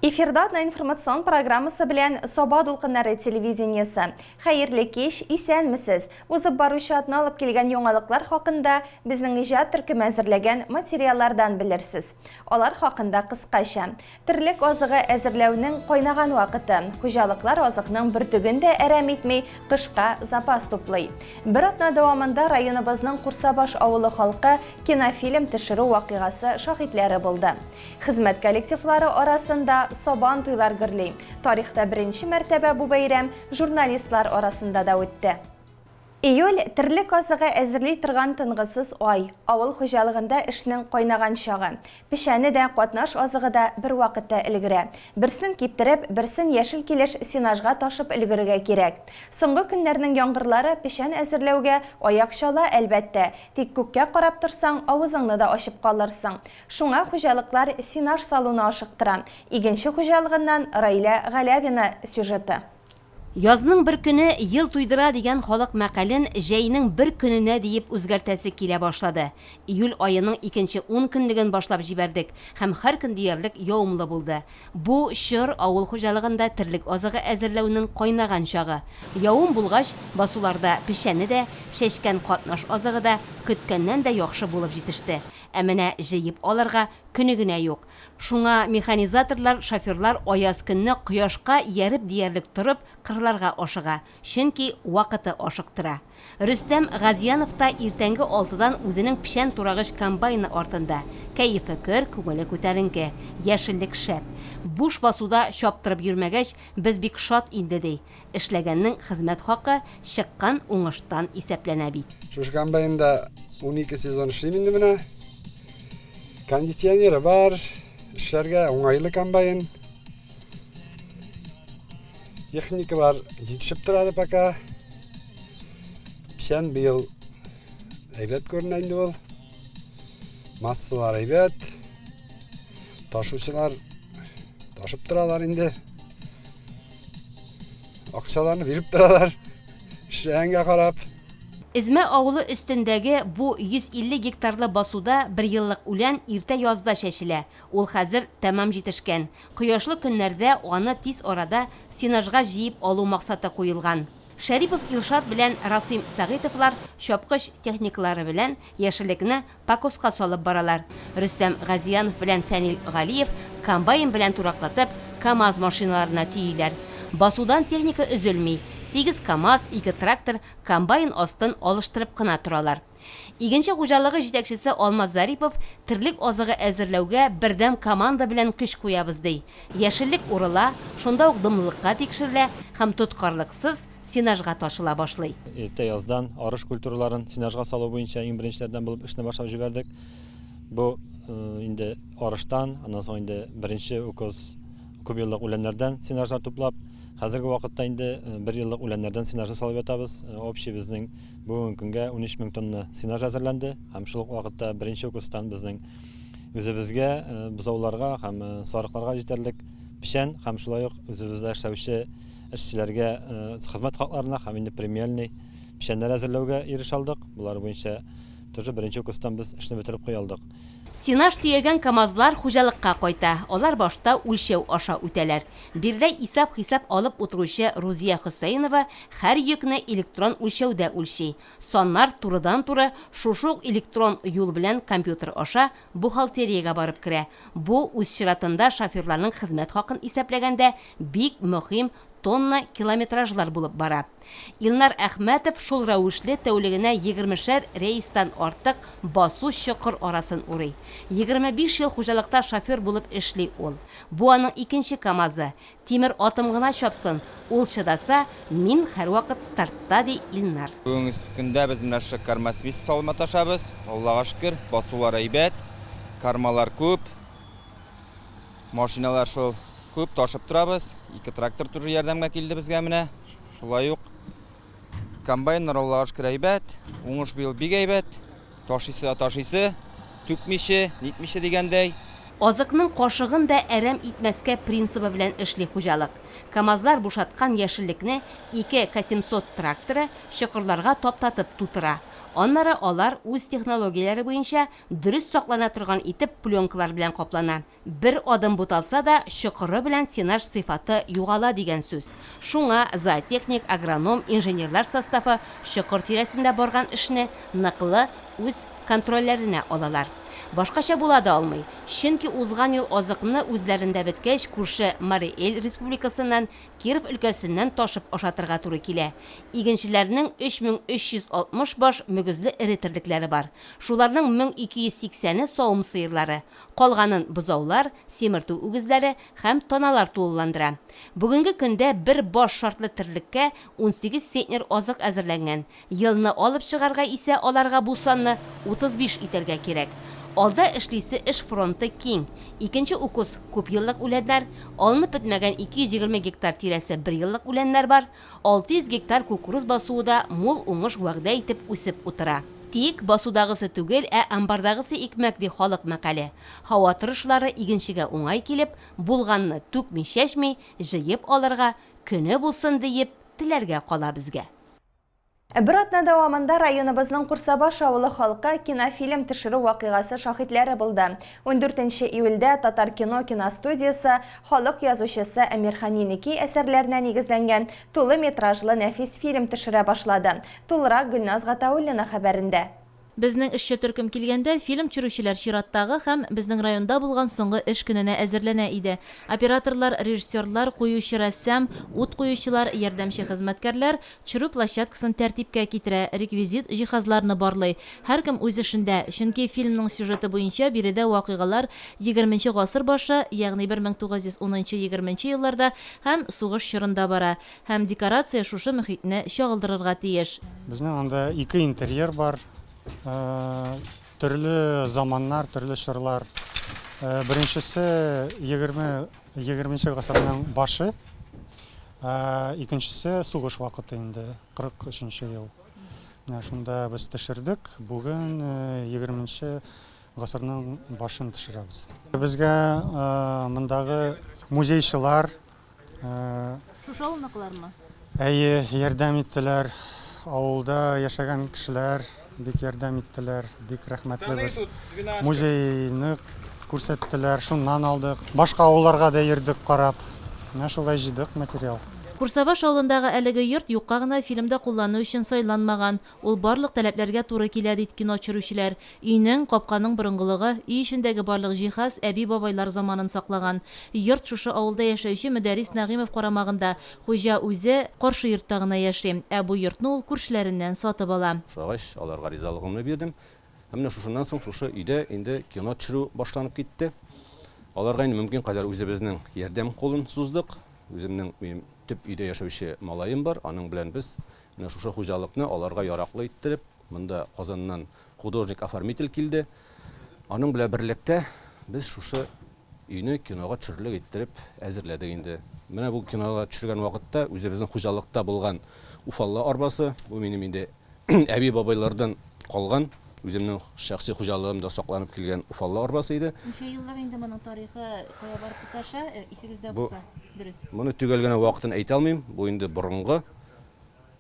Эфирда информацион программасы белән Саба дулкыннары телевидениесе. Хәерле кич, исәнмесез. Узып баручы атна алып килгән яңалыклар хакында безнең иҗат төркеме әзерләгән материаллардан белерсез. Алар хакында кыскача. Терлек азыгы әзерләүнең кайнаган вакыты. Хуҗалыклар азыкның бертүген дә әрәм итмей кышка запас туплый. Бер атна дәвамында районыбызның Курсабаш авылы халкы кинофильм төшерү вакыйгасы шаһитләре булды. Хезмәт коллективлары арасында Сабан туйлар гөрли. Тарихта беренче мәртәбә бу бәйрәм журналистлар арасында да үтте. Июль терлек азыгы әзерли торган тынгысыз ай. Авыл хуҗалыгында эшнең кайнаган чагы. Пешәне дә, катнаш азыгы да бер вакытта өлгерә. Берсен киптереп, берсен яшел килеш синажга ташып өлгерергә кирәк. Соңгы көннәрнең яңгырлары пешән әзерләүгә аяк чала әлбәттә. Тик күккә карап торсаң, авызыңны да ачып калырсың. Шуңа хуҗалыклар синаж салуны ашыктыра. Игенче хуҗалыгыннан Раилә Галявина сюжеты. Язның бер көне ел туйдыра дигән халык мәкален җәйнең бер көненә диеп үзгәртәсе килә башлады. Июль аеның 2нче 10 көнлеген башлап җибәрдек һәм һәр көн диярлек явымлы булды. Бу чор авыл хуҗалыгында терлек азыгы әзерләүнең кайнаган чагы. Явым булгач, басуларда пешәне дә, шәшкән катнаш азыгы да көткәннән дә яхшы булып җитеште. Ә менә җыеп алырга көне генә юк. Шуңа механизаторлар, шоферлар аяз көнне кояшка ярып диярлек турып кырларга ашыга. Чөнки вакыты ашыктыра. Рөстәм Газияновта та иртәнге 6дан үзенең пешән турагыч комбайны артында. Кәефе көр, күңеле күтәренке, яшеллек шәп. Буш басуда чаптырып йөрмәгәч, без бик шат инде ди. Эшләгәннең хезмәт хакы чыккан уңыштан исәпләнә бит. Шушы комбайнда 12 сезон эшлим инде менә. Кондиционеры бар, эшләргә уңайлы комбайн. Техникалар җитешеп тора пока. Пешән быел әйбәт күренә инде ул. Массалар әйбәт. Ташучылар ташып торалар инде. Акчаларны биреп торалар. Эшләгәнгә карап. Измә авылы өстендәге бу 150 гектарлы басуда бер еллык үлән иртә язда шәшелә. Ул хәзер тәмам җитешкән. Кояшлы көннәрдә аны тиз арада синажга җыеп алу максаты куелган. Шәрипов Илшат белән Расим Сагитовлар чапкыч техниклары белән яшеллекне пакоска салып баралар. Рөстәм Газиянов белән Фәнил Галиев комбайн белән тураклатып КАМАЗ машиналарына тиеләр. Басудан техника өзелми. 8 КАМАЗ, 2 трактор комбайн астын алыштырып кына торалар. Игенче хуҗалыгы җитәкчесе Алмаз Зарипов терлек азыгы әзерләүгә бердәм команда белән көч куябыз ди. Яшеллек урыла, шунда ук дымлыкка тикшерелә һәм тоткарлыксыз синажга ташыла башлый. Иртә яздан арыш культураларын синажга салу буенча иң беренчеләрдән булып эшне башлап җибәрдек. Бу инде арыштан, аннан соң инде беренче күп еллык үләннәрдән синажлар туплап, хәзерге вакытта инде 1 еллык үләннәрдән синажны салып ятабыз. Общий безнең бүгенге көнгә 13 000 тонна синаж әзерләнде һәм шул вакытта беренче укыстан безнең үзебезгә, бозауларга һәм сарыкларга җитәрлек пешән һәм шулай ук үзебездә эшләүче эшчеләргә хезмәт хакларына һәм инде премиальный пешәннәр әзерләүгә ирешә алдык. Булар буенча тоже беренче укыстан без эшне бетереп куя алдык. Синаж төягән КАМАЗлар хуҗалыкка кайта. Алар башта үлчәү аша үтәләр. Бирдә исәп-хисап алып утыручы Рузия Хөсәйнова һәр йөкне электрон үлчәүдә үлчи. Саннар турыдан-туры шушы электрон юл белән компьютер аша бухгалтериягә барып керә. Бу үз чиратында шоферларның хезмәт хакын исәпләгәндә бик мөһим тонна километражлар булып бара. Илнар Әхмәтов шул рәвешле тәүлегенә 20шәр рейстан артык басу чокыр арасын урый. 25 ел хуҗалыкта шофер булып эшли ул. Бу аның икенче КАМАЗы. Тимер атым гына чапсын, ул чыдаса, мин һәрвакыт стартта ди Илнар. Бүгенге көндә без менә шу кармасмис салма ташабыз. Аллага шөкер, басулар әйбәт, кармалар күп. Машиналар шул күп ташып торабыз. 2 трактор туры ярдәмгә килде безгә менә. Шулай ук комбайннар Аллага шөкер әйбәт, уңыш быел бик әйбәт. Ташыйсы, түкмише, нитмише дигәндәй. Азыкның кашыгын да әрәм итмәскә принцибы белән эшли хуҗалык. КамАЗлар бушаткан яшеллекне 2 К700 тракторы чокырларга таптатып тутыра. Аннары алар үз технологияләре буенча дөрес саклана торган итеп пленкалар белән каплана. Бер адым буталса да чокыры белән сенаж сыйфаты югала дигән сүз. Шуңа зоотехник, агроном, инженерлар составы чокыр тирәсендә барган эшне ныклы үз контрольләренә алалар. Башкача була да алмый. Чөнки узган ел азыкны үзләрендә беткәч, күрше Мари-Эл республикасыннан Киров өлкәсеннән ташып ашатырга туры килә. Игенчеләрнең 3360 баш мөгезле эре терлекләре бар. Шуларның 1280-е савым сыерлары, калганын бозаулар, семерту үгезләре һәм таналар тулыландыра. Бүгенге көндә бер баш шартлы терлеккә 18 центнер азык әзерләнгән. Елны алып чыгарга исә аларга бу санны 35 итәргә кирәк. Алда эшлисе эш фронты киң. Икенче укус күп еллык үләннәр, алынып бетмәгән 220 гектар тирәсе 1 еллык үләннәр бар, 600 гектар кукуруз басуыда мул уңыш вәгъдә итеп үсеп утыра. Тик басудагысы түгел, амбардагысы икмәк ди халык мәкале. Һава торышлары игенчегә уңай килеп, булганны түкми чәчми, җыеп алырга, көне булсын диеп теләргә кала безгә. Бер атна дәвамында районыбызның Курсабаш авылы халкы кинофильм төшерү вакыйгасы шаһитләре булды. 14 июльдә Татар киностудиясе халык язучысы Әмирхан Еники әсәрләренә нигезләнгән тулы метражлы нәфис фильм төшерә башлады. Тулырак Гөлназ Гатауллина хәбәрендә. Безнең эшче төркем килгәндә фильм төшерүчеләр чираттагы һәм безнең районда булган соңгы эш көненә әзерләнә иде. Операторлар, режиссерлар, куючы рәссам, ут куючылар, ярдәмче хезмәткәрләр төшерү площадкасын тәртипкә китерә, реквизит җиһазларны барлый. Һәркем үз эшендә, чөнки фильмның сюжеты буенча биредә вакыйгалар 20 гасыр башы, ягъни 1910-20 елларда һәм сугыш чорында бара. Һәм декорация шушы мөхитне чагылдырырга тиеш. Безнең анда 2 интерьер бар. Төрле заманнар, төрле чорлар. Беренчесе 20 гасырның башы, икенчесе сугыш вакыты инде, 43 ел. Шунда без төшердек. Бүген 20 гасырның башын төшерәбез. Безгә мондагы музейчылар Шушы авылныкылармы? Әйе, ярдәм иттеләр. Авылда яшәгән кешеләр бик ярдәм иттеләр, бик рәхмәтлебез. Музейны күрсәттеләр, шуннан алдык. Башка авылларга да йөрдек карап. Шулай җыйдык материал. Курсабаш авылындагы әлеге йорт юкка гына фильмда куллану өчен сайланмаган. Ул барлык таләпләргә туры килә ди кино төшерүчеләр. Өйнең, капканың борынгылыгы, өй эчендәге барлык җиһаз әби-бабайлар заманын саклаган. Йорт шушы авылда яшәүче Мөдәррис Нәгыймов карамагында. Хуҗа үзе каршы йортта гына яши. Бу йортны ул күршеләреннән сатып ала. Шугач аларга ризалыгымны бирдем. Менә шушыннан соң шушы өйдә инде кино төшерү башланып китте. Аларга инде мөмкин кадәр үзебезнең ярдәм кулын суздык. Үземнең төп өйдә яшәүче малаем бар. Аның белән без менә шушы хуҗалыкны аларга яраклы иттереп, монда Казаннан художник-оформитель килде. Аның белән берлектә без шушы өйне кинога төшерлек иттереп әзерләдек инде. Менә бу кинога төшергән вакытта үзебезнең хуҗалыкта булган уфаллы арбасы, бу минем инде әби-бабайлардан калган, үземнең шәхси хуҗалыгымда сакланып килгән уфаллы арбасы иде. Ничә еллар инде моның тарихы кая барып тоташа, исегездә булса, дөрес. Моны төгәлгәнә вакытын әйтә алмыйм. Бу инде борынгы.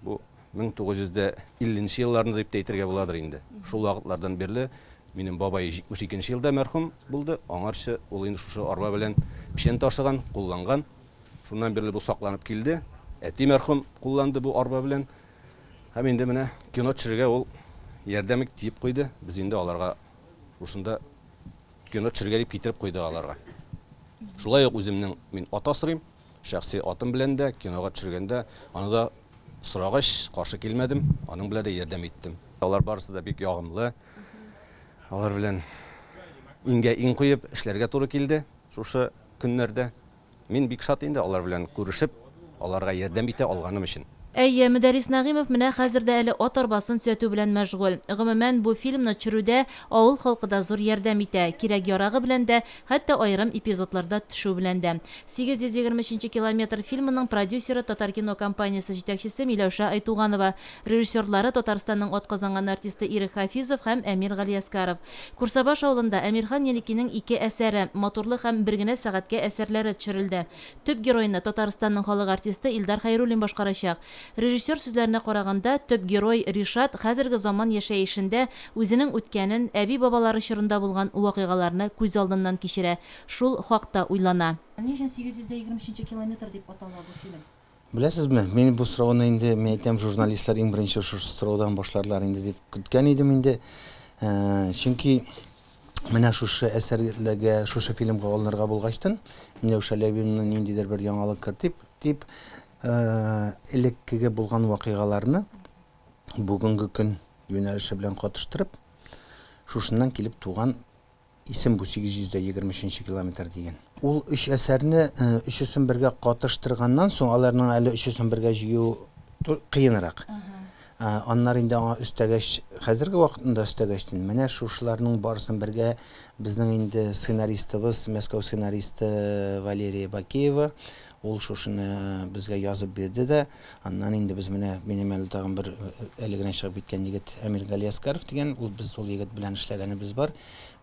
Бу 1950 елларны дип әйтергә буладыр инде. Шул вакытлардан бирле минем бабай 72 елда мәрхүм булды. Аңарчы ул инде шушы арба белән печән ташыган, кулланган. Шуннан бирле бу сакланып килде. Әти мәрхүм кулланды бу арба белән. Һәм инде менә кино төшерергә ул ярдәм итеп куйды. Без инде аларга шушында кино төшерергә дип китереп куйды аларга. Шулай ук үземнең мин ат асрыйм, шәхси атым белән дә кинога төшергәндә аны да сорагач каршы килмәдем, аның белән дә ярдәм иттем. Алар барысы да бик ягымлы. Алар белән иңгә иң куеп эшләргә туры килде. Шушы көннәрдә мин бик шат инде алар белән күрешеп, аларга ярдәм итә алганым өчен. Әйе, Мөдәррис Нәгыймов менә хәзер дә әле ат арбасын төзәтү белән мәшгуль. Гомумән, бу фильмны төшерүдә авыл халкы да зур ярдәм итә. Кирәк ярагы белән дә, хәтта аерым эпизодларда төшү белән дә. 823 километр фильмының продюсеры Татар кино компаниясе җитәкчесе Миләүшә Айтуганова, режиссерлары Татарстанның атказанган артисты Ирек Хафизов һәм Әмир Галияскаров. Курсабаш авылында Әмирхан Еникинең 2 әсәре, моторлы һәм бер генә сәгатькә әсәрләре төшерелде. Төп геройны Татарстанның халык артисты Илдар Хәйруллин башкарачак. Режиссер сүзләренә караганда, төп герой Ришат хәзерге заман яшәешендә үзенең үткәнен, әби-бабалары чорында булган вакыйгаларны күз алдыннан кичерә. Шул хакта уйлана. Ни өчен 823 километр дип атала бу фильм? Беләсезме, мин бу сорауны инде мен әйтәм, журналистлар иң беренче шушы сораудан башларлар инде дип көткән идем инде. Чөнки менә шушы әсәрләргә, шушы фильмга алынырга булгачтан, Миләүшә Ләбибовның ниндидер бер яңалык кертеп, элеккеге булган вакыйгаларны бүгенге көн юнәлеше белән катыштырып, шушыннан килеп туган исем бу 823 километр дигән. Ул 3 әсәрне өчесен бергә катыштырганнан соң, аларның әле өчесен бергә җыю кыенрак. Аннар инде аңа өстәгәч, хәзерге вакытында өстәгәчтен, менә шушыларның барысын бергә безнең инде сценаристыбыз, Мәскәү сценаристы Валерия Бакеева, ул шушыны безгә язып бирде дә, аннан инде без менә минем әле тагын бер әле генә чыгып киткән егет Әмир Галияскаров дигән, ул без ул егет белән эшләгәнебез бар.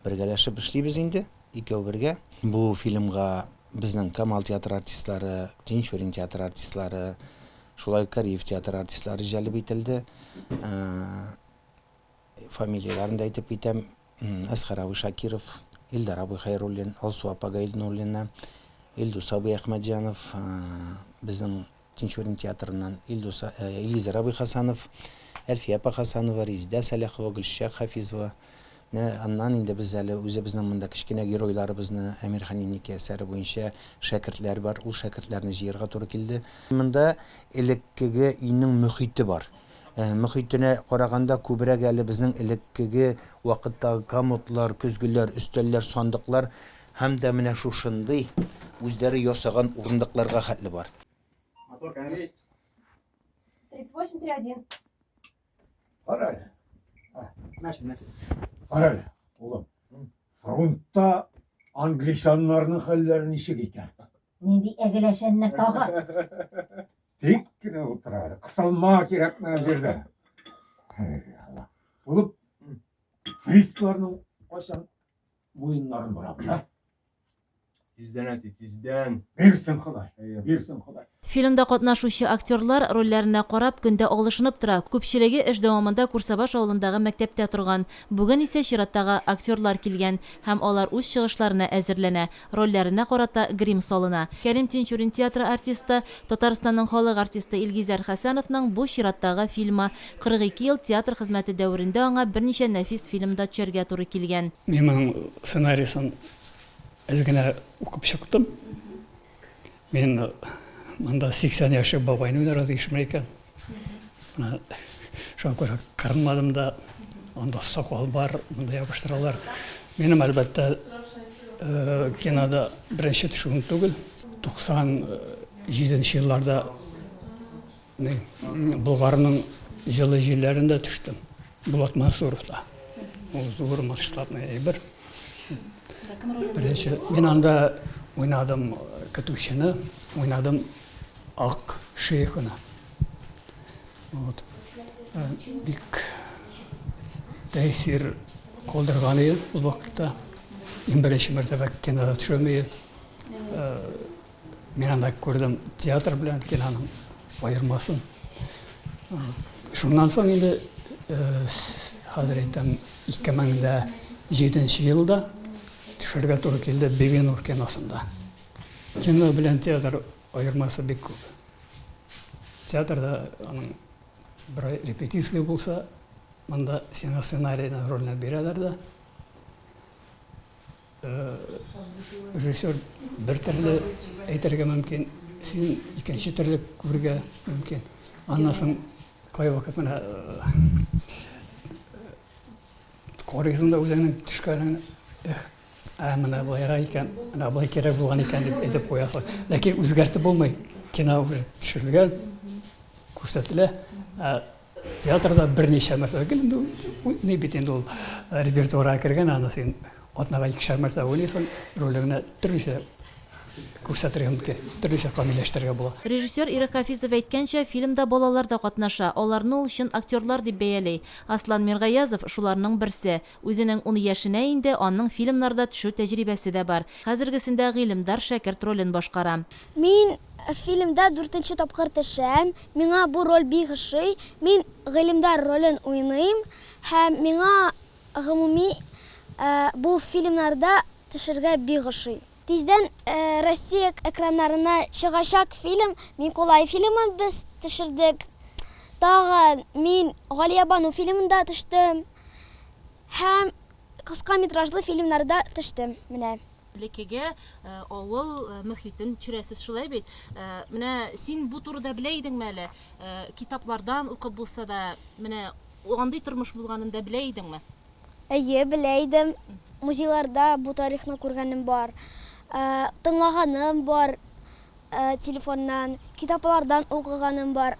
Бергәләшеп эшлибез инде, икәү бергә. Бу фильмга безнең Камал театр артистлары, Тинчурин театр артистлары, шулай Кариев театр артистлары җәлеп ителде. Фамилияларын да әйтеп китәм. Әсхәр абый Шакиров, Илдар абый Хәйруллин, Алсу апа Гайднуллина, Илдус абый Әхмәтҗанов, безнең Тинчурин театрыннан Илизар абый Хасанов, Әлфия апа Хасанова, Резидә Сәләхова, Гөлшә Хафизова. Аннан инде без әле үзебезнең монда кичкенә геройларыбызны Әмирхан Еники әсәре буенча шәкертләр бар, ул шәкертләрне җыярга туры килде. Монда элеккеге өйнең мөхите бар. Мөхитенә караганда күбрәк әле безнең элеккеге вакыттагы комодлар, көзгеләр, өстәлләр, сандыклар һәм дә менә шушындый үзләре ясаган урындыкларга хәтле бар. 38-31. Араль. Араль, улым. Фронтта англичаннарның хәлләре ничек икән? Нинди әгеләшәннәр тагы? Тик кенә утыра. Кысылма кирәкмә җирдә. Улым, фристларның кайчан буеннарын бурап, Тиздән. Бирсен Ходай. Фильмда катнашучы актерлар рольләренә карап көндә алышынып тора. Күпчелеге эш дәвамында Курсабаш авылындагы мәктәптә торган. Бүген исә чираттагы актерлар килгән һәм алар үз чыгышларына әзерләнә. Рольләренә карата грим салына. Кәрим Тинчурин театры артисты, Татарстанның халык артисты Илгизәр Хәсәновның бу чираттагы фильмы 42 ел театр хезмәте дәверендә аңа берничә нәфис фильмда төшәргә туры килгән. Мен сценарийсын әзгенә укып чыктым. Мен мында 80 яшьлек бабайны уйнарга ишмәй икән. Шуңа күрә кармадым да, анда сакал бар, монда ябыштыралар. Минем әлбәттә кинода беренче төшүм түгел. 97 елларда Болгарның җылы җилләрендә төштем. Булат Мансуровта. Ул зур масштабный әйбер. Беренче мин анда уйнадым көтүчене, уйнадым ак шейхына. Вот. Бик тәэсир калдырган иде ул вакытта. Иң беренче мәртәбә кинода төшәм. Мин анда күрдем театр белән киноның аермасын. Шуннан соң инде хәзер әйтәм 2007 елда төшәргә туры килде Бегенов киносында. Кино белән театр аермасы бик күп. Театрда аның бер репетиция булса, монда сценарийны рольне бирәләр дә. Режиссер бер төрле әйтергә мөмкин, син икенче төрле күрергә мөмкин. Аннан соң кай вакыт менә коризында үзенең төшкәнен менә булайрак икән, менә булай кирәк булган икән дип әйтеп куясың. Ләкин үзгәртеп булмый. Кино төшерелгән, күрсәтелә. Театрда берничә мәртәбә килде. Не бит инде ул репертуарга кергән, аны син атнага 2 мәртәбә уйлыйсың, ролеңне төрлечә күрсәтергә мөмкин, төрлечә камилләштерергә була. Режиссер Ирек Хафизов әйткәнчә, фильмда балалар да катнаша. Аларны ул өчен актерлар дип бәяләй. Аслан Миргаязов шуларның берсе. Үзенең 10 яшенә инде аның фильмнарда төшү тәҗрибәсе дә бар. Хәзергесендә Гыйлемдар Шәкерт ролен башкара. Мин фильмда 4-нче тапкыр төшәм. Миңа бу роль бик ошый. Мин Гыйлемдар ролен уйныйм һәм миңа гомуми бу фильмнарда төшәргә бик ошый. Тиздән Россия экраннарына чыгачак фильм Миколай фильмын без төшердек. Тагын мин Галиябану фильмында төштем һәм кыска метражлы фильмнарда төштем. Менә Лекегә авыл мөхитен чүрәсез шулай бит. Менә син бу турыда белә идеңме әле? Китаплардан укып булса да, менә андый тормыш булганын да белә идеңме? Әйе, белә идем. Музейларда бу тарихны күргәнем бар. Тыңлаганым бар телефоннан, китаплардан укыганым бар.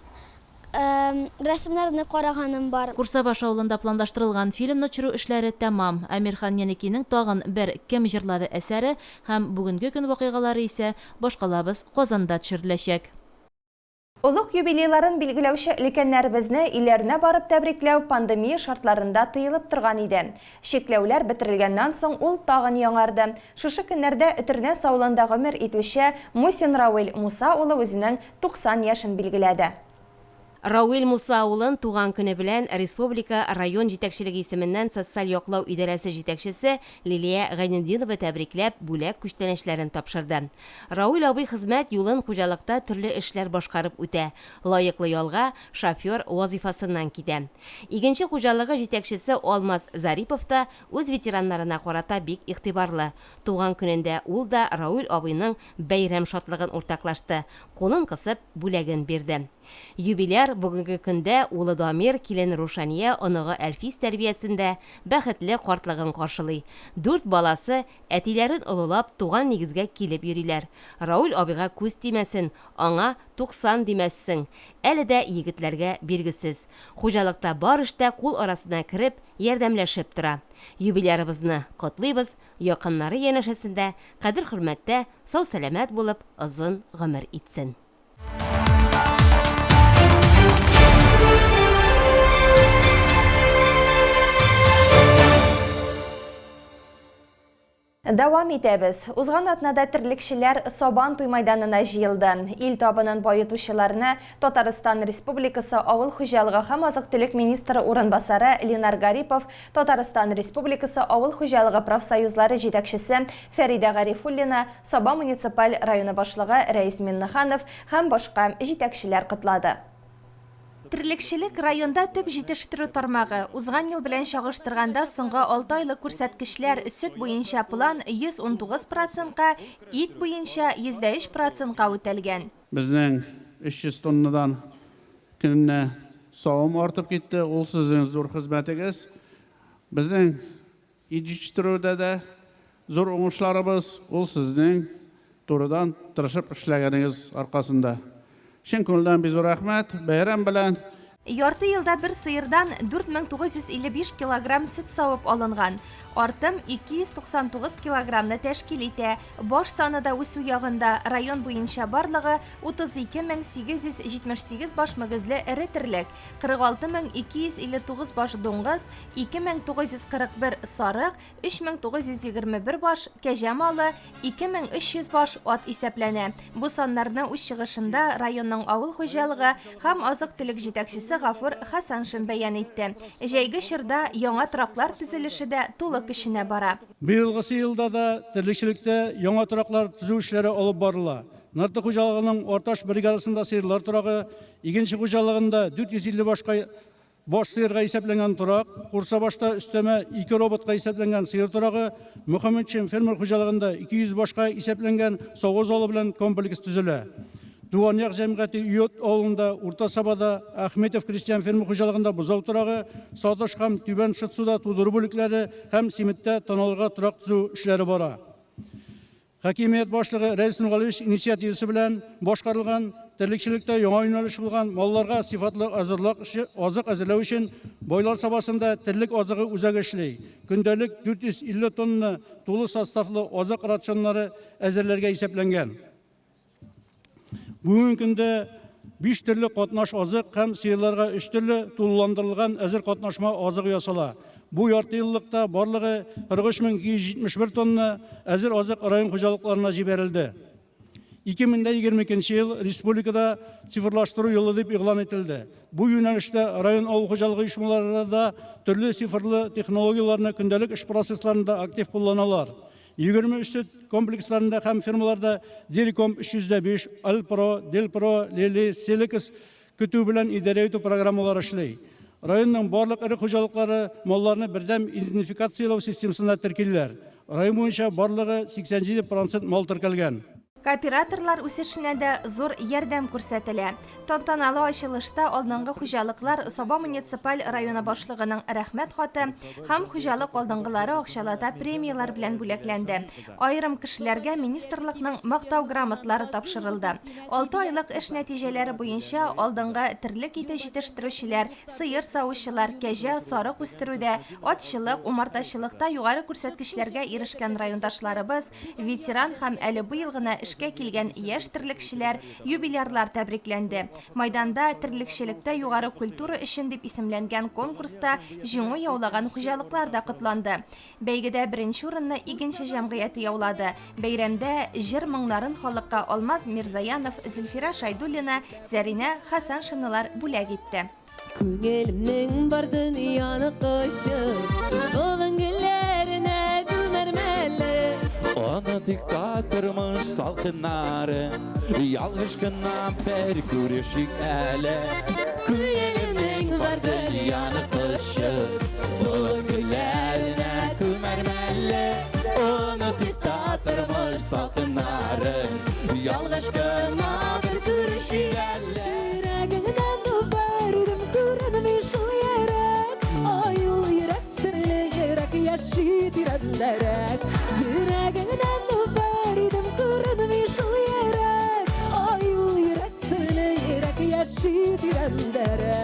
Рәсемнәрне караганым бар. Курсабаш авылында планлаштырылган фильмны төшерү эшләре тәмам. Әмирхан Янекинең тагын бер Кем җырлады әсәре һәм бүгенге көн вакыйгалары исә башкалабыз Казанда төшереләчәк. Улуг юбилейларын билгеләүче элеккәннәребезне илләренә барып тәбрикләү пандемия шартларында тыелып торган иде. Шикләүләр бетерелгәннән соң ул тагын яңарды. Шушы көннәрдә Өтернәс авылында гомер итүче Мусин Рауил Муса улы үзенең 90 яшын билгеләде. Рауил Муса улын туган көне белән республика район җитәкчелеге исеменнән социаль яклау идарәсе җитәкчесе Лилия Гайнетдинова тәбрикләп бүләк күчтәнәчләрен тапшырды. Рауил абый хезмәт юлын хуҗалыкта төрле эшләр башкарып үтә. Лаеклы ялга шофер вазифасыннан китә. Игенче хуҗалыгы җитәкчесе Алмаз Зарипов та үз ветераннарына карата бик игътибарлы. Туган көнендә ул да Рауил абыйның бәйрәм шатлыгын уртаклашты. Кулын кысып бүләген бирде. Юбиляр бүгенге көндә улы Дамир, килен Рушания оныгы Әлфис тәрбиясендә бәхетле картлыгын каршылый. 4 баласы әтиләрен олылап туган нигезгә килеп йөриләр. Рауил абыйга күз тимәсен, аңа 90 димәссең. Әле дә егетләргә биргесез. Хуҗалыкта бар эштә кул арасына кереп, ярдәмләшеп тора. Юбилярыбызны котлыйбыз, якыннары янәшәсендә кадер-хөрмәттә сау-сәламәт булып озын гомер итсен. Дәвам итәбез. Узган атнада терлекчеләр Сабан туй мәйданына җыелды. Ил табынын байытучыларны Татарстан Республикасы авыл хуҗалыгы һәм азык-төлек министры урынбасары Ленар Гарипов, Татарстан Республикасы авыл хуҗалыгы профсоюзлары җитәкчесе Фәридә Гарифуллина, Сабан муниципаль районы башлыгы Рәис Миннаханов һәм башка җитәкчеләр котлады. Терлекчелек районда төп җитештерү тармагы. Узган ел белән чагыштырганда соңгы 6 айлык күрсәткечләр сөт буенча план 119%-ка, ит буенча 103%-ка үтәлгән. Безнең 300 тоннадан көненә савым артып китте. Ул сезнең зур хезмәтегез. Безнең ит җитештерүдә дә зур уңышларыбыз. Ул сезнең турыдан тырышып эшләгәнегез аркасында. Шин күңелдән бик зур рәхмәт. Бәйрәм белән. Ярты елда бер сыердан 4955 килограмм сөт савып алынган. Артым 299 килограммны тәшкил итә. Баш саны да үсү ягында. Район буенча барлыгы 32878 баш мөгезле эре терлек, 46259 баш дуңгыз, 2941 сарык, 3921 баш кәҗә малы, 2300 баш ат исәпләнә. Бу саннарны үз чыгышында районның авыл хуҗалыгы һәм азык-төлек җитәкчесе Гафур Хасаншин бәян итте. Җәйге чорда яңа траклар төзелеше дә тулы кешенә бара. Быелгы елда да терлекчелектә яңа тораклар төзү эшләре алып барыла. Нарты хуҗалыгының орташ бригадасында сыерлар торагы, игенче хуҗалыгында 450 башка баш сыерга исәпләнгән торак, Курсабашта өстәмә 2 роботка исәпләнгән сыер торагы, Мөхәммәдшин фермер хуҗалыгында 200 башка исәпләнгән савыз залы белән комплекс төзелә. Дуаньяк җәмгыяте Үйөт авылында, Урта Сабада, Әхметов крестьян фермер хуҗалыгында бозау торагы, Сатыш һәм Түбән Шытсуда тудыру бүлекләре һәм Симиттә тоналырга торак төзү эшләре бара. Хакимият башлыгы Рәис Нургалиевич инициативасы белән башкарылган тірлекшілікте яңа юнәлеш булган малларга сыйфатлы азык әзерләү өчен байлар сабасында терлек азыгы үзәк эшли. Көндәлек 450 тонна тулы составлы азык рационнары әзерләргә исәпләнгән. Бүгенге көндә 5 төрле катнаш азык һәм сыерларга 3 төрле тулыландырылган әзер катнашма азык ясала. Бу ярты еллыкта барлыгы 43271 тонна әзер азык район хуҗалыкларына җибәрелде. 2022 ел республикада цифрлаштыру елы дип игълан ителде. Бу юнәлештә район авыл хуҗалыгы оешмаларында төрле цифрлы технологияларны көндәлек эш процессларында актив кулланалар. 23 комплексларында һәм фирмаларда Дириком 305, Алпро, Делпро, Лели, Селекс көтү белән идарә итү программалары эшли. Районның барлык ире хуҗалыклары малларны бердәм идентификациялау системасына теркиләр. Район буенча барлыгы 87% мал теркәлгән. Кооператорлар үсешенә дә зур ярдәм күрсәтелә. Тантаналы ачылышта алдынгы хуҗалыклар Саба муниципаль районы башлыгының рәхмәт хаты һәм хуҗалык алдынгылары акчалата премиялар белән бүләкләнде. Айрым кешеләргә министрлыкның мактау грамоталары тапшырылды. 6 айлык эш нәтиҗәләре буенча алдынгы терлек ите җитештерүчеләр, сыер савучылар, кәҗә, сарык үстерүдә, атчылык, умартачылыкта югары күрсәткечләргә ирешкән райондашларыбыз, ветеран һәм әле бу ел гына эшкә килгән яшь терлекчеләр, юбилярлар тәбрикләнде. Майданда терлекчелектә югары культура өчен дип исемләнгән конкурста җиңү яулаган хуҗалыклар да котланды. Бәйгедә беренче урынны Игенче җәмгыяте яулады. Бәйрәмдә җыр моңнарын халыкка Алмаз Мирзаянов, Зөлфира Шайдуллина, Зәринә Хәсәншинлар бүләк итте. Күңелемнең бар дөньяны кышып, олың гөлләренә күмәрмәле. Аны диктатормыш салкыннары, ялгыш кына бер күрешик әле. Күңелемнең бар дөньяны кышып, олың гөлләренә күмәрмәле. Аны диктатормыш салкыннары, ялгыш кына бер күрешик әле. Йөрәгеңдән үбәрдем күренми шул йөрәк, аюл йөрәк серле йөрәк яши тирәнләрәк. Йөрәгеңдән үбәрдем күренми шул йөрәк, аюл йөрәк серле йөрәк яши тирәнләрәк.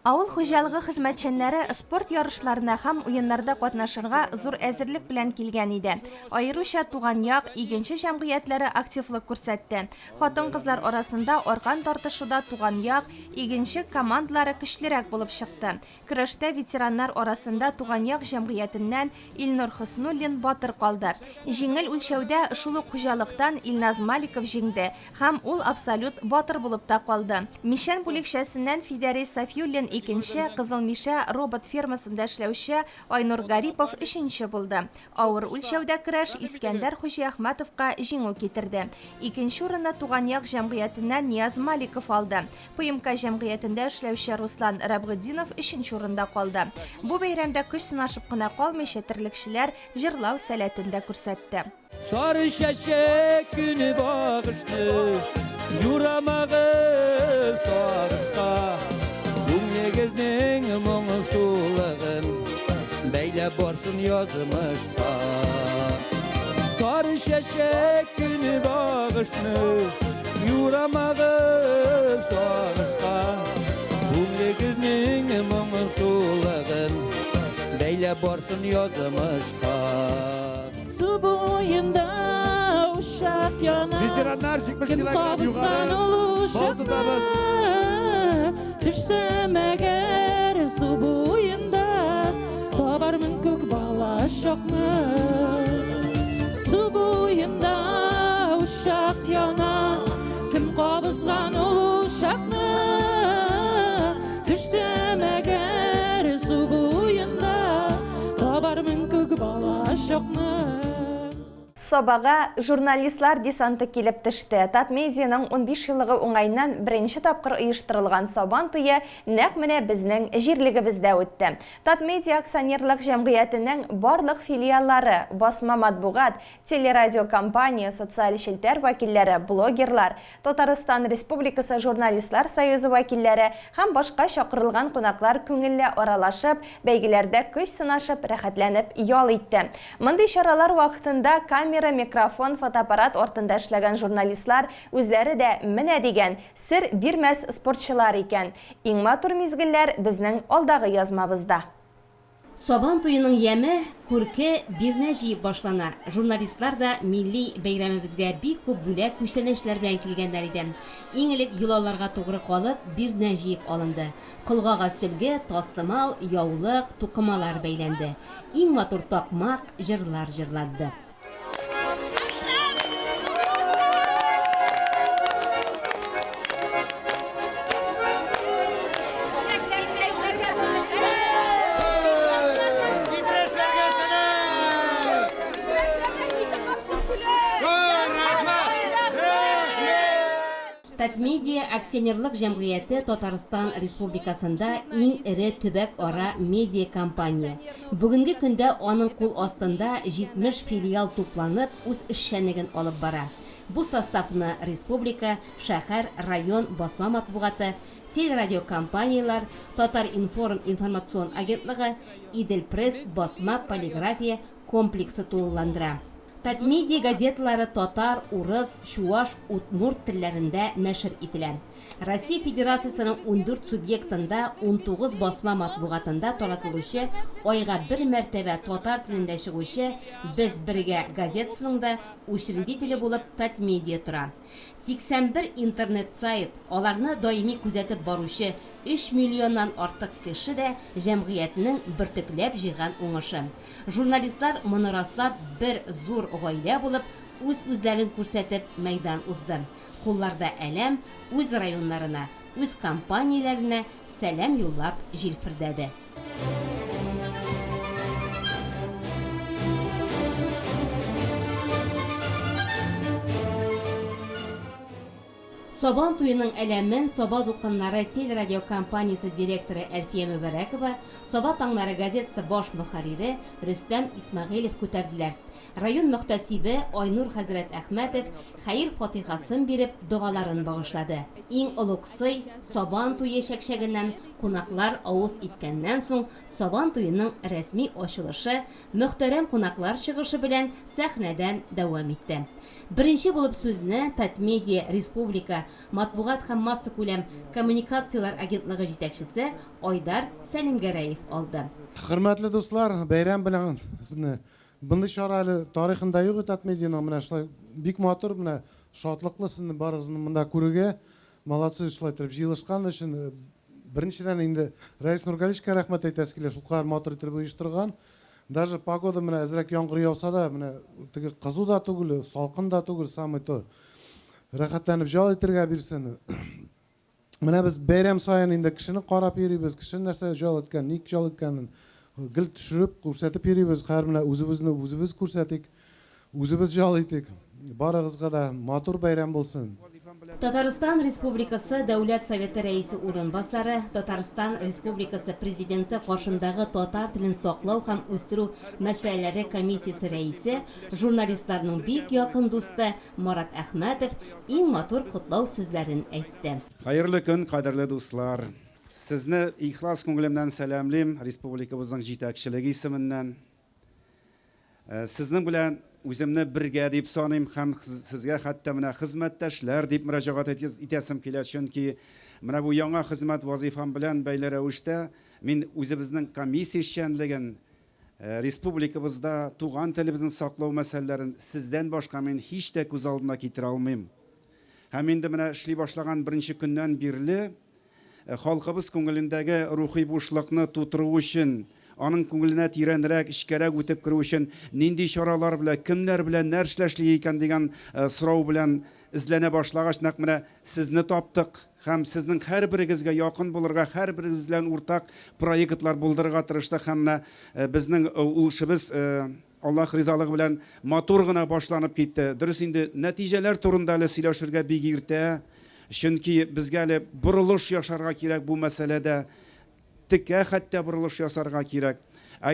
Авыл хуҗалыгы хезмәтчәннәре спорт ярышларына һәм уеннарда катнашырга зур әзерлек белән килгән иде. Аеруча Туган як, Игенче җәмгыятьләре активлык күрсәтте. Хатын-кызлар арасында аркан тартышуда Туган як, Игенче командалары көчлерәк булып чыкты. Көрәштә ветераннар арасында Туган як җәмгыятеннән Илнур Хуснуллин батыр калды. Җиңел үлчәүдә шул ук хуҗалыктан Илназ Маликов җиңде һәм ул абсолют батыр булып та калды. Мишән бүлекчәсеннән Фидари Сафиуллин икенче, Кызыл Миша робот фермасында эшләүче Айнур Гарипов өченче булды. Авыр үлчәүдә көрәш Искәндәр Хуҗиәхмәтовка җиңү китерде. Икенче урынны Туган як җәмгыятеннән Нияз Маликов алды. ПМК җәмгыятендә эшләүче Руслан Рабгыдинов өченче урында калды. Бу бәйрәмдә көч сынашып кына калмыйча терлекчеләр җырлау сәләтен дә күрсәтте. Sarı şəşək günü bağışlı, yuramağım sağışqa. Günlegizning moңсулыгын бәйләп барсын язмышка. Sarı şəşək günü bağışlı, yuramağım sağışqa. Günlegizning moңсулыгын бәйләп барсын язмышка. Su boyunda uşak yanar, kim kabızdan oluşakma. Düşsem eğer su boyunda, tabarmın kök balaşakma. Su boyunda uşak yanar, kim kabızdan oluşakma. Düşsem eğer su boyunda, tabarmın kök balaşakma. Сабага журналистлар десанты килеп төште. Татмедианың 15 еллыгы уңайнан беренче тапкыр оештырылган Сабан туе нәкъ менә безнең җирлегебездә үтте. Татмедиа акционерлык җәмгыятенең барлык филиаллары, басма матбугат, телерадио компания, социаль челтәр вәкилләре, блогерлар, Татарстан Республикасы журналистлар союзы вәкилләре һәм башка чакырылган кунаклар күңелле аралашып, бәйгеләрдә көч сынашып, рәхәтләнеп ял итте. Мондый чаралар вакытында камера камера, микрофон, фотоаппарат ортында эшләгән журналистлар үзләре дә менә дигән сер бирмәс спортчылар икән. Иң матур мизгелләр безнең алдагы язмабызда. Сабан туйының яме күрке бирнә җыеп башлана. Журналистлар да милли бәйрәмебезгә бик күп бүләк күчтәнәчләр белән килгәннәр иде. Иң элек йолаларга тугры калып бирнә җыеп алынды. Кылгага сөлге, тастымал, яулык, тукымалар бәйләнде. Иң матур такмак җырлар җырлады. Татмедиа акционерлык җәмгыяте Татарстан Республикасында иң эре төбәк ара медиа компания. Бүгенге көндә аның кул астында 70 филиал тупланып, үз эшчәнлеген алып бара. Бу составны республика, шәһәр, район басма матбугаты, телерадиокомпаниялар, Татар информ информацион агентлыгы, Идел пресс басма полиграфия комплексы тулыландыра. Татмедиа газеталары татар, урыс, чуаш, удмурт телләрендә нәшер ителә. Россия Федерациясының 14 субъектында 19 басма матбугатында таратылучы, айга бер мәртәбә татар телендә чыгучы Без бергә газетасының да учредителе булып Татмедиа тора. 81 интернет сайт, аларны даими күзәтеп баручы 3 миллионнан артык кеше дә җәмгыятьнең бертөкләп җыйган уңышы. Журналистлар моны раслап бер зур гаилә булып, үз-үзләрен күрсәтеп мәйдан узды. Кулларда әләм, үз районнарына, үз компанияләренә сәлам юллап җилфердәде. Сабан туйының әләмен Саба дулкыннары телерадиокомпаниясы директоры Әлфия Мөбәрәкова, Саба таңнары газетасы баш мөхәррире Рөстәм Исмәгыйлев күтәрделәр. Район мөхтәсибе Айнур Хәзрәт Әхмәтов хәйр фатихасын биреп, дугаларын багышлады. Иң олугсый Сабан туйы шәкшәгеннән кунаклар авыз иткәннән соң Сабан туйының рәсми ачылышы мөхтәрәм кунаклар чыгышы белән сәхнәдән дәвам итте. Беренче булып сүзне Татмедиа Республика матбугат һәм масса күләм коммуникациялар агентлыгы җитәкчесе Айдар Сәлимгәрәев алды. Хөрмәтле дуслар, бәйрәм белән сезне бундай чара әле тарихында юк Татмедианың менә шулай бик матур менә шатлыклы сезне барыгызны монда күрүгә. Молодцы, шулай итеп җыелышкан өчен беренчедән инде Рәис Нургаличкә рәхмәт әйтәс килә, шул кадәр матур итеп оештырган. Даже погода менә әзрәк яңгыр яуса да, менә теге кызу да түгел, салкын да түгел, самый то. Рәхәтләнеп җал итәргә бирсен. Менә без бәйрәм саен инде кешене карап йөрибез, кеше нәрсә җал иткән, ник җал иткәнен гел төшереп күрсәтеп йөрибез. Һәр менә үзебезне үзебез күрсәтик, үзебез җал итик. Барыгызга да матур бәйрәм булсын. Татарстан Республикасы Дәүләт Советы рәисе урынбасары, Татарстан Республикасы Президенты кашындагы татар телен саклау һәм үстерү мәсьәләләре комиссиясе рәисе, журналистларның бик якын дусты Марат Әхмәтов иң матур котлау сүзләрен әйтте. Хәерле көн, кадерле дуслар. Сезне ихлас күңелемнән сәламлыйм, республикабызның җитәкчелеге исеменнән. Сезнең белән үземне бергә дип саныйм һәм сезгә хәтта менә хезмәттәшләр дип мөрәҗәгать итәсем килә, чөнки менә бу яңа хезмәт вазифам белән бәйле рәвештә мин үзебезнең комиссия эшчәнлеген республикабызда туган телебезне саклау мәсьәләләрен сездән башка мин һич тә күз алдына китерә алмыйм. Һәм инде менә эшли башлаган беренче көннән бирле халкыбыз күңелендәге рухи бушлыкны тутыру өчен, аның күңеленә тирәнрәк, эчкәрәк үтеп керү өчен нинди чаралар белән, кемнәр белән нәрсәләшли икән дигән сорау белән эзләнә башлагач, нәкъ менә сезне таптык һәм сезнең һәрберегезгә якын булырга, һәрберегез белән уртак проектлар булдырырга тырыштык һәм менә безнең ул эшебез Аллаһ ризалыгы белән матур гына башланып китте. Дөрес инде нәтиҗәләр турында әле сөйләшергә бик иртә, чөнки безгә әле бурылыш яшарга кирәк бу мәсьәләдә. Тикә хәтта бурылыш ясарга кирәк.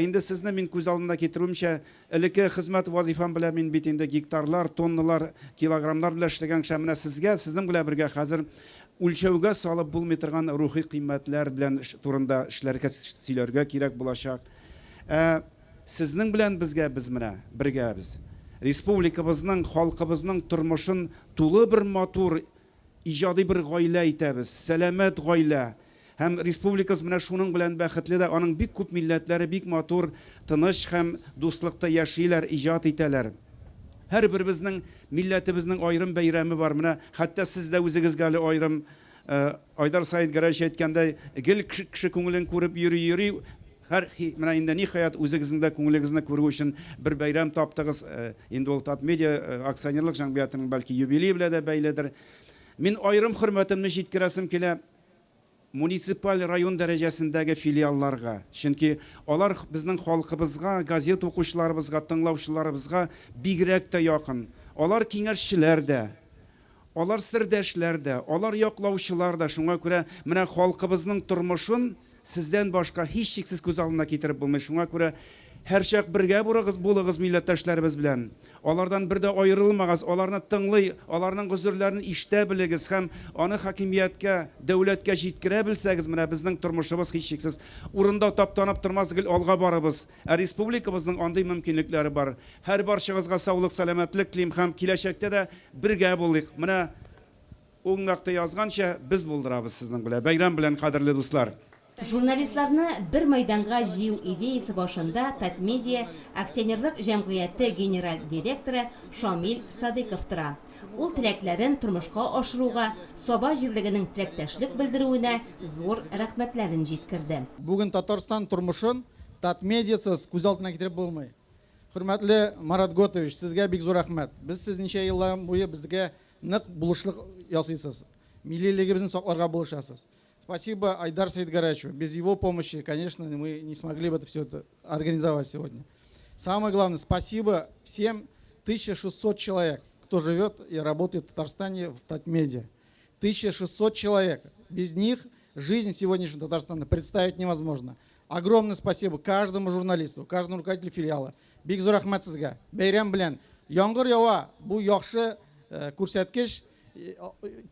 Инде сезне мин күз алдына китерүемчә, элекке хезмәт вазифам белән мин бит инде гектарлар, тонналар, килограммнар белән эшләгән кеше менә сезгә, сезнең белән бергә хәзер үлчәүгә салып булмый торган рухи кыйммәтләр белән турында эшләргә, сөйләргә кирәк булачак. Сезнең белән безгә без менә бергәбез. республикабызның, халкыбызның тормышын тулы бер матур иҗади бер гаилә итәбез, сәламәт гаилә. Һәм республикабыз менә шуның белән бәхетле дә, аның бик күп милләтләре бик матур, тыныч һәм дуслыкта яшиләр, иҗат итәләр. Һәрберебезнең милләтебезнең аерым бәйрәме бар. Менә хәтта сез дә үзегезгә әле аерым Айдар Саид Гәрәч әйткәндәй, гел кеше күңелен күреп йөри. Менә инде ниһаять үзегезнең дә күңелегезне күрү өчен бер бәйрәм таптыгыз. Инде ул Татмедиа акционерлык җәмгыятенең бәлки юбилее белән дә бәйледер. Мин аерым хөрмәтемне җиткерәсем килә муниципаль район дәрәҗәсендәге филиалларга. Чөнки алар безнең халкыбызга, газет укучыларыбызга, тыңлаучыларыбызга бигрәк тә якын. Алар киңәшчеләр дә, алар сердәшләр дә, алар яклаучылар да. Шуңа күрә менә халкыбызның тормышын сездән башка һич шиксез күз алдына китереп булмый. Шуңа күрә һәр чак бергә булыгыз милләттәшләребез белән. Алардан бер дә аерылмагыз, аларны тыңлый, аларның гүзерләрен ишетә белегез һәм аны хакимияткә, дәүләткә җиткерә белсәгез, менә безнең тормышыбыз һич шиксез урында таптанып тормас, гел алга барыбыз. Республикабызның андый мөмкинлекләре бар. Һәр барчагызга саулык, сәламәтлек телим һәм киләчәктә дә бергә булыйк. Менә уң якта язганча без булдырабыз сезнең белән. Бәйрәм белән, кадерле дуслар. Журналистларны бер майданга җыю идеясе башында Татмедиа акционерлык җәмгыяте генераль директоры Шамил Садыйков тора. Ул теләкләрен тормышка ашыруга, Саба җирлегенең теләктәшлек белдерүенә зур рәхмәтләрен җиткерде. Бүген Татарстан тормышын Татмедиасыз күз алдына китереп булмый. Хөрмәтле Марат Готович, сезгә бик зур рәхмәт. Без сез ничә еллар буе безгә нык булышлык ясыйсыз. Миллилегебезне сакларга булышасыз. Спасибо Айдар Саид Гәрәчу. Без его помощи, конечно, мы не смогли бы все это организовать сегодня. Самое главное, спасибо всем 1600 человек, кто живет и работает в Татарстане в Татмедиа. 1600 человек. Без них жизнь сегодняшнего Татарстана представить невозможно. Огромное спасибо каждому журналисту, каждому руководителю филиала. Бик зур рәхмәт сезгә. Бәйрәм белән. Яңгыр ява, бу яхшы күрсәткеч.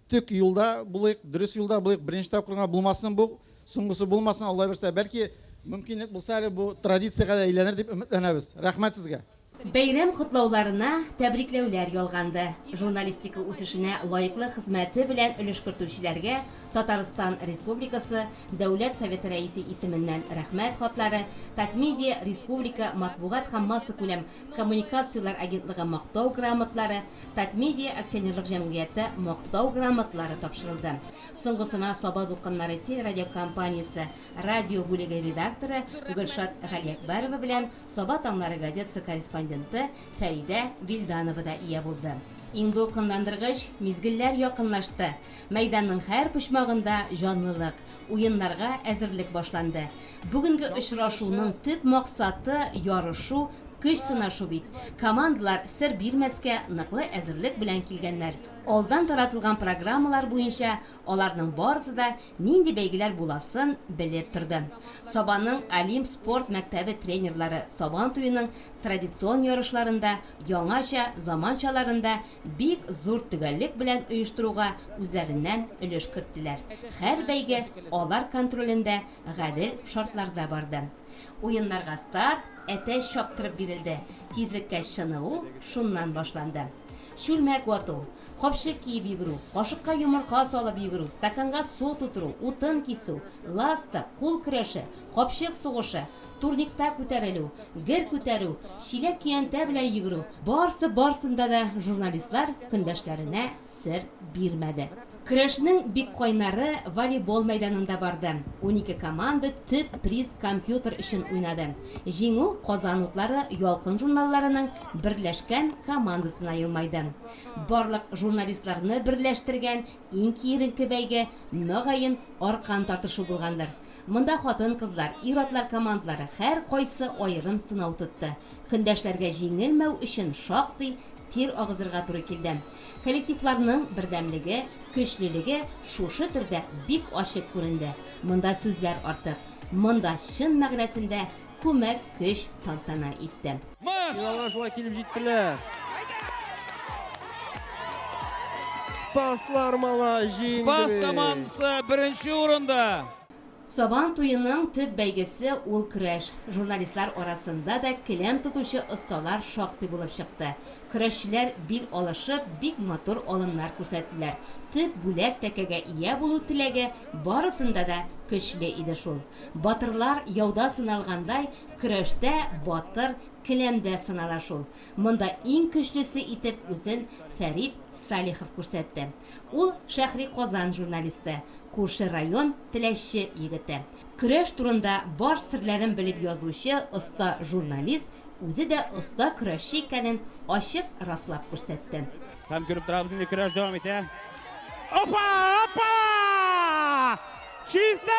Тик юлда булыйк, дөрес юлда булыйк. Беренче тапкырга булмасын бу, соңгысы булмасын, Алла берсә. Бәлки мөмкинлек булса әле бу традициягә дә әйләнер дип өметләнәбез. Рәхмәт сезгә. Бәйрәм котлауларына тәбрикләүләр ялганды. Журналистика үсешенә лаеклы хезмәте белән өлеш кертүчеләргә Татарстан Республикасы Дәүләт Советы рәисе исеменнән рәхмәт хатлары, Татмедиа Республика матбугат һәм масса күләм коммуникациялар агентлыгы мактау грамотлары, Татмедиа акционерлык җәмгыяте мактау грамотлары тапшырылды. Соңгысына Саба дулкыннары телерадиокомпаниясе радио бүлеге редакторы Гөлшат Галиәкбәрова белән Саба таңнары газетасы корреспонденты Фәридә Вилданова да ия булды. Иң дулкынландыргыч мизгелләр якынлашты. Мәйданның һәр почмагында җанлылык, уеннарга әзерлек башланды. Бүгенге очрашуның төп максаты ярышу, көч сынашу бит. Командалар сер бирмәскә ныклы әзерлек белән килгәннәр. Алдан таратылган программалар буенча аларның барысы да нинди бәйгеләр буласын белеп торды. Сабаның Олимп спорт мәктәбе тренерлары Сабан туеның традицион ярышларында, яңача заманчаларында бик зур төгәллек белән оештыруга үзләреннән өлеш керттеләр. Һәр бәйге алар контролендә гадел шартларда барды. Уеннарга старт әтәч шаптырып бирелде. Тизлеккә чыныгу шуннан башланды. Шүлмәк вату, капшык киеп йөгерү, кашыкка йомырка салып йөгерү, стаканга су тутыру, утын кисү, ласта, кул көрәше, капшык сугышы, турникта күтәрелү, гер күтәрү, шиләк көянтә белән йөгерү. Барсында да журналистлар көндәшләренә сер бирмәде. Көрәшнең бик кайнары волейбол мәйданында барды. 12 команда төп приз компьютер өчен уйнады. Җиңү Казан утлары ялкын журналларының берләшкән командасына елмайды. Барлык журналистларны берләштергән иң киеренке бәйге мөгаен аркан тартышу булгандыр. Монда хатын-кызлар, ир-атлар командалары һәр кайсы аерым сынау тотты. Көндәшләргә җиңелмәү өчен шактый тир агызырга туры килде. Коллективларның бердәмлеге, көчлелеге шушы төрдә бик ачык күренде. Монда сүзләр артык. Монда чын мәгънәсендә күмәк көч тантана итте. Финалга шулай килеп җиттеләр. Спаслар мала җиңде. Спас командасы беренче урында. Сабан туйының төп бәйгесе ул көрәш. Журналистлар арасында да келәм тотучы осталар шактый булып чыкты. Көрәшчеләр бил алышып, бик матур алымнар күрсәттеләр. Төп бүләк тәкәгә ия булу теләге барысында да көчле иде шул. Батырлар яуда сыналгандай, көрәштә батыр келәмдә сынала шул. Монда иң көчлесе итеп үзен Фәрит Салихов күрсәтте. Ул Шәһри Казан журналисты, күрше район теләшче егете. Көрәш турында бар серләрен белеп язучы оста журналист үзе дә оста көрәшче икәнен ачык раслап күрсәтте. Һәм күреп торабыз инде көрәш дәвам итә. Опа! Чисто!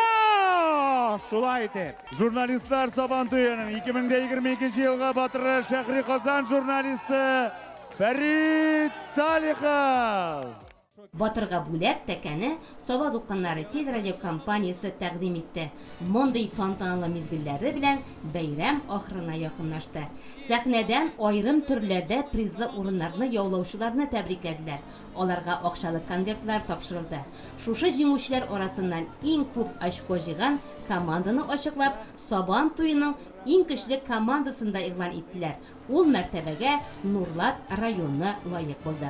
Шулай итеп. Журналистлар Сабан туйының 2022 елга батыры Шәһри Казан журналисты Фәрит Салихов. Батырга бүләк тәкәне Саба дуканнары телерадио компаниясе тәкъдим итте. Мондый тантаналы мизгелләре белән бәйрәм ахырына якынлашты. Сәхнәдән айрым төрләрдә призлы урыннарны яулаучыларны тәбрикләделәр. Аларга акчалы конвертлар тапшырылды. Шушы җиңүчеләр арасыннан иң күп очко җыйган команданы ачыклап, Сабан туйының иң көчле командасында игълан иттеләр. Ул мәртәбәгә Нурлат районы лаек булды.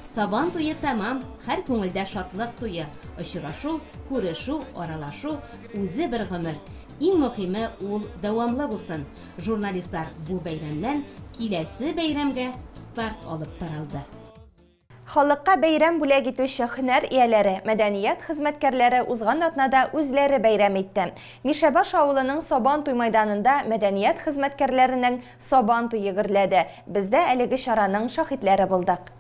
Сабан туйы тәмам, һәр күңелдә шатлык туйы. Очрашу, күрешү, аралашу үзе бер гомер. Иң мөһиме ул дәвамлы булсын. Журналистлар бу бәйрәмнән киләсе бәйрәмгә старт алып таралды. Халыкка бәйрәм бүләк итүче һөнәр ияләре, мәдәният хезмәткәрләре узган атнада үзләре бәйрәм итте. Мишәбаш авылының Сабан туй мәйданында мәдәният хезмәткәрләренең Сабан туйы гөрләде. Бездә әлеге чараның шаһитләре булдык.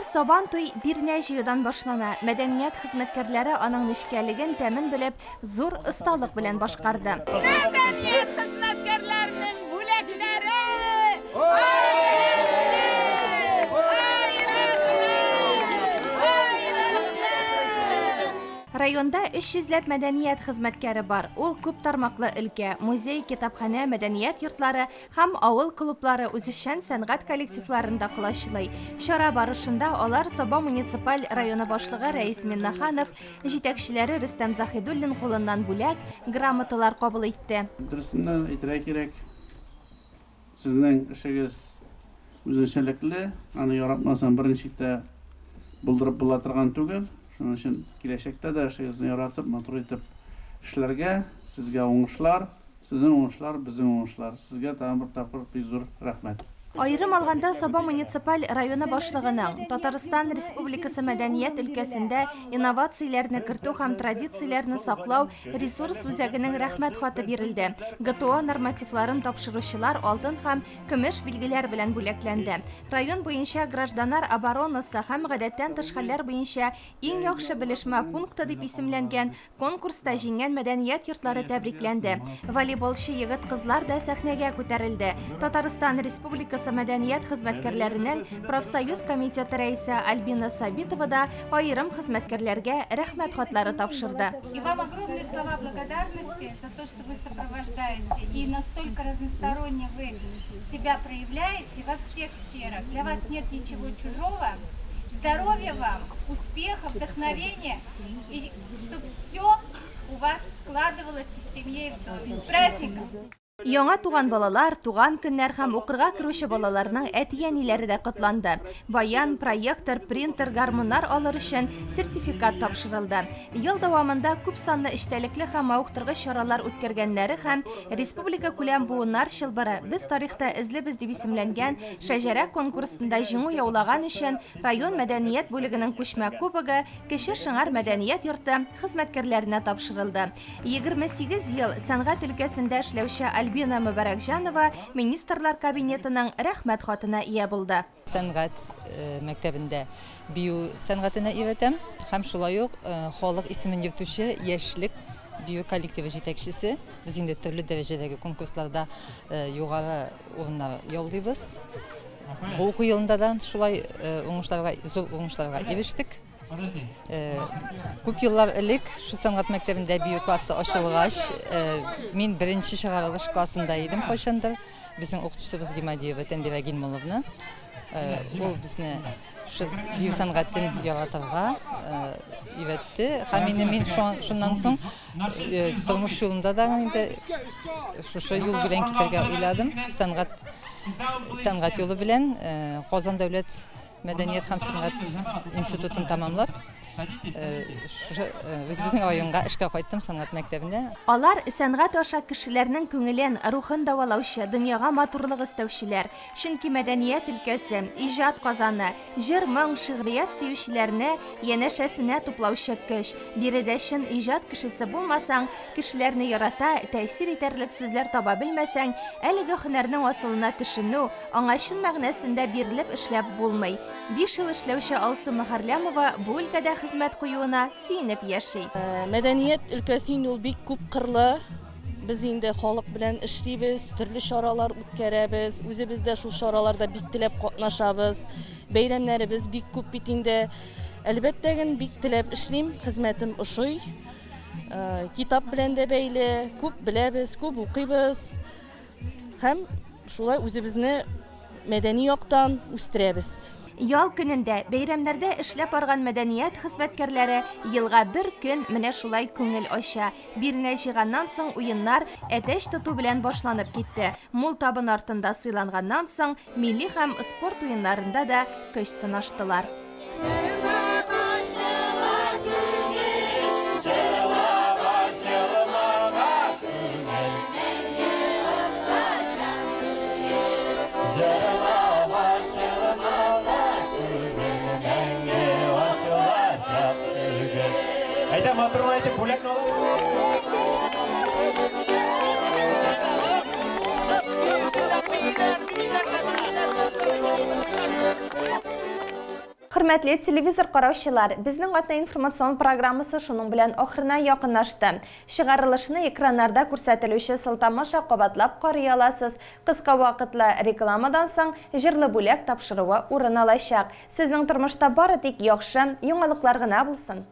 Сабан туй бирнә җыюдан башлана. Мәдәният хезмәткәрләре аның нишкәлеген тәмен белеп, зур осталык белән башкарды. Мәдәният хезмәткәрләренең бүләкләре! Районда 300 мәдәният хезмәткәре бар. Ул күп тармаклы өлкә, музей, китапханә, мәдәният йортлары һәм авыл клублары үзешчән сәнгать коллективларында кылачлый. Чара барышында алар Саба муниципаль районы башлыгы Рәис Миннаханов, җитәкчеләре Рөстәм Заһидуллин кулыннан бүләк, грамоталар кабул итте. Дөресеннән әйтергә кирәк, сезнең эшегез үзенчәлекле, аны яратмасам беренчектә булдырып була торган түгел. Шуның өчен киләчәктә дә эшегезне яратып, матур итеп эшләргә, сезгә уңышлар, сезнең уңышлар, безнең уңышлар. Сезгә тагын бер тапкыр бик зур рәхмәт. Айрым алганда Саба муниципаль районы башлыгының Татарстан Республикасы мәдәният өлкәсендә инновацияләрне кертү һәм традицияләрне саклау ресурс үзәгенең рәхмәт хаты бирелде. ГТО нормативларын тапшыручылар алтын һәм көмеш билгеләр белән бүләкләнде. Район буенча гражданнар оборонасы һәм гадәттән тыш хәлләр буенча иң яхшы белешмә пункты дип исемләнгән конкурста җиңгән мәдәният йортлары тәбрикләнде. Волейболчы егет-кызлар да сәхнәгә күтәрелде. Татарстан Республикасы мәдәният хезмәткәрләренең профсоюз комитеты рәисе Альбина Сабитова да айрым хезмәткәрләргә рәхмәт хатлары тапшырды. И вам огромные слова благодарности за то, что вы сопровождаете и настолько разносторонне вы себя проявляете во всех сферах. Для вас нет ничего чужого. Здоровья вам, успеха, вдохновения и чтобы все у вас складывалось и в семье, и в доме. С праздником! Яңа туган балалар, туган көннәр һәм укырга керүче балаларның әти-әниләре дә котланды. Баян, проектор, принтер, гармуннар алыр өчен сертификат тапшырылды. Ел дәвамында күп санлы эчтәлекле һәм мавыктыргыч чаралар үткәргәннәре һәм республика күләм буыннар чылбыры без тарихта эзлебез дип исемләнгән шәҗәрә конкурсында җиңү яулаган өчен район мәдәният бүлегенең күчмә кубогы Кече Шыңар мәдәният йорты хезмәткәрләренә тапшырылды. 28 ел сәнгать өлкәсендә эшләүче Альбина Мөбәрәкҗанова министрлар кабинетының рәхмәт хатына ия булды. Сәнгать мәктәбендә бию сәнгатенә өйрәтәм һәм шулай ук халык исемен йөртүче яшьлек бию коллективы җитәкчесе. Без инде төрле дәрәҗәдәге конкурсларда югары урыннар яулыйбыз. Бу уку елында да шулай зур уңышларга ирештек. Күп еллар элек шу сәнгать мәктәбендә бию классы ачылгач, мин беренче чыгарылыш классында идем кайчандыр. Безнең укытучыбыз Гимадиева Тәнбирә Гилмуловна. Ул безне шу бию сәнгатен яратырга өйрәтте. Һәм мин шуннан соң тормыш юлымда да инде шушы юл белән китәргә уйладым. Сәнгать юлы белән Казан дәүләт Мәдәният һәм сәнгать институтын тәмамлап, безнең районга эшкә кайттым сәнгать мәктәбенә. Алар сәнгать аша кешеләрнең күңелен, рухын давалаучы, дөньяга матурлык истәүчеләр. Чөнки мәдәният өлкәсе, иҗат казаны, җыр, моң, шигърият сөючеләрне янәшәсенә туплаучы көч. Биредә чын иҗат кешесе булмасаң, кешеләрне ярата, тәэсир итәрлек сүзләр таба белмәсәң, әлеге һөнәрнең асылына төшенү, аңа чын мәгънәсендә бирелеп эшләп булмый. 5 ел эшләүче Алсу Мәхәрләмова бу өлкәдә хезмәт куюына сөенеп яши. Мәдәният өлкәсе инде ул бик күп кырлы. Без инде халык белән эшлибез, төрле чаралар үткәрәбез, үзебез дә шул чараларда бик теләп катнашабыз. Бәйрәмнәребез бик күп бит инде. Әлбәттә генә бик теләп эшлим, хезмәтем ошый. Китап белән дә бәйле, күп беләбез, күп укыйбыз. Һәм шулай үзебезне мәдәни яктан үстерәбез. Ял көнендә, бәйрәмнәрдә эшләп арган мәдәният хезмәткәрләре елга бер көн менә шулай күңел ача. Биренә җыйганнан соң уеннар әтәч тоту белән башланып китте. Мул табын артында сыйланганнан соң милли һәм спорт уеннарында да көч сынаштылар. Әйдә, матурлы әйтеп, бүләкне Хөрмәтле телевизор караучылар, безнең атна информацион программасы шуның белән ахырына якынлашты. Чыгарылышны экраннарда күрсәтелүче сылтамаша кабатлап карый аласыз. Кыска вакытлы рекламадан соң җырлы бүләк тапшыруы урын алачак. Сезнең тормышта бары тик яхшы яңалыклар гына булсын.